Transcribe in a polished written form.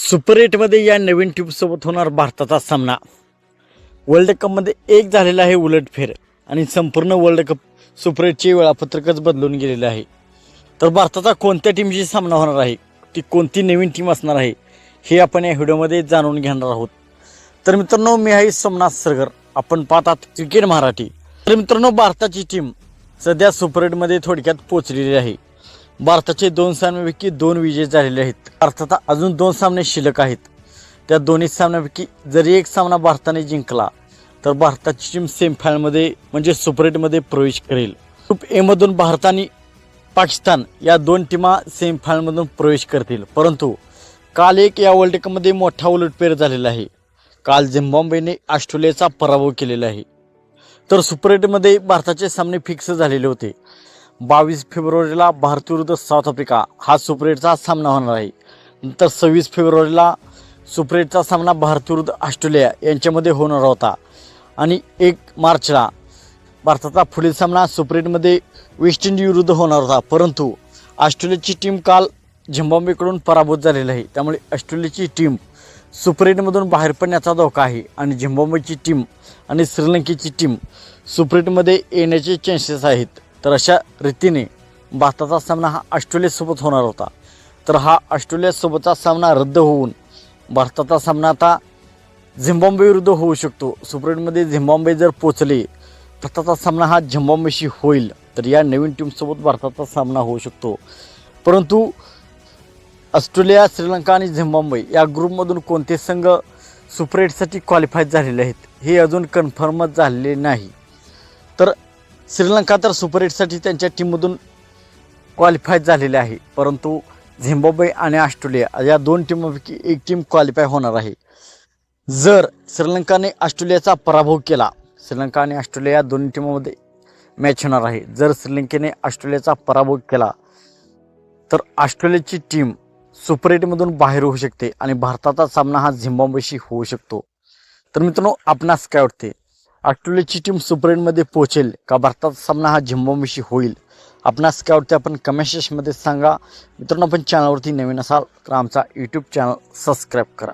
Super 8मध्ये या नवीन टीमसोबत होणार भारताचा सामना। वर्ल्ड कपमध्ये एक झालेला आहे उलटफेर आणि संपूर्ण वर्ल्ड कप सुपर 8चे वेळापत्रकच बदलून गेलेले आहे। तर भारताचा कोणत्या टीमशी सामना होणार आहे, ती कोणती नवीन टीम असणार आहे, हे आपण या व्हिडिओमध्ये जाणून घेणार आहोत। तर मित्रांनो, मी आहे सोमनाथ सरगर, आपण पाहतात क्रिकेट मराठी। तर मित्रांनो, भारताची टीम सध्या सुपर 8मध्ये थोडक्यात पोहोचलेली आहे। भारताचे 2 सामन्यांपैकी 2 विजय झालेले आहेत। भारताचा अजून 2 सामने शिल्लक आहेत। त्या दोन्ही सामन्यांपैकी जरी एक सामना भारताने जिंकला तर भारताची टीम सेमीफायनलमध्ये म्हणजे सुपर 8मध्ये प्रवेश करेल। ग्रुप ए मधून भारत आणि पाकिस्तान या 2 टीमा सेमीफायनलमधून प्रवेश करतील। परंतु काल एक या वर्ल्ड कपमध्ये मोठा उलटफेर झालेला आहे। काल झिम्बाब्वेने ऑस्ट्रेलियाचा पराभव केलेला आहे। तर सुपर 8मध्ये भारताचे सामने फिक्स झालेले होते। 22 फेब्रुवारीला भारत विरुद्ध साऊथ आफ्रिका हा सुपर 8चा सामना होणार आहे। नंतर 26 फेब्रुवारीला सुपर 8चा सामना भारत विरुद्ध ऑस्ट्रेलिया यांच्यामध्ये होणार होता आणि 1 मार्चला भारताचा पुढील सामना सुपर 8मध्ये वेस्ट इंडिज विरुद्ध होणार होता। परंतु ऑस्ट्रेलियाची टीम काल झिम्बाब्वेकडून पराभूत झालेली आहे। त्यामुळे ऑस्ट्रेलियाची टीम सुपर 8मधून बाहेर पडण्याचा धोका आहे आणि झिम्बाब्वेची टीम आणि श्रीलंकेची टीम सुपर 8मध्ये येण्याचे चान्सेस आहेत। तर अशा रीतीने भारताचा सामना हा ऑस्ट्रेलियासोबत होणार होता। तर हा ऑस्ट्रेलियासोबतचा सामना रद्द होऊन भारताचा सामना आता झिम्बाब्वे विरुद्ध होऊ शकतो। सुपर 8मध्ये झिम्बाब्वे जर पोचले, भारताचा सामना हा झिम्बाब्वेशी होईल। तर या नवीन टीमसोबत भारताचा सामना होऊ शकतो। परंतु ऑस्ट्रेलिया, श्रीलंका आणि झिम्बाब्वे या ग्रुपमधून कोणते संघ सुपर 8साठी क्वालिफाय झालेले आहेत हे अजून कन्फर्मच झालेले नाही। तर श्रीलंका तर सुपर 8साठी त्यांच्या टीममधून क्वालिफाय झालेले आहे। परंतु झिम्बाब्वे आणि ऑस्ट्रेलिया या 2 टीमपैकी एक टीम क्वालिफाय होणार आहे। जर श्रीलंकाने ऑस्ट्रेलियाचा पराभव केला, श्रीलंका आणि ऑस्ट्रेलिया या दोन्ही टीमांमध्ये मॅच होणार आहे। जर श्रीलंकेने ऑस्ट्रेलियाचा पराभव केला तर ऑस्ट्रेलियाची टीम सुपर 8मधून बाहेर होऊ शकते आणि भारताचा सामना हा झिम्बाब्वेशी होऊ शकतो। तर मित्रांनो, आपणास काय वाटते, ऑस्ट्रेलियाची टीम सुपर 8मध्ये पोहोचेल का भारताचा सामना हा झिम्बाब्वेशी होईल? आपणास काय वाटते आपण कमेंट सेक्शनमध्ये सांगा। मित्रांनो, आपण चॅनलवरती नवीन असाल तर आमचा यूट्यूब चॅनल सबस्क्राईब करा।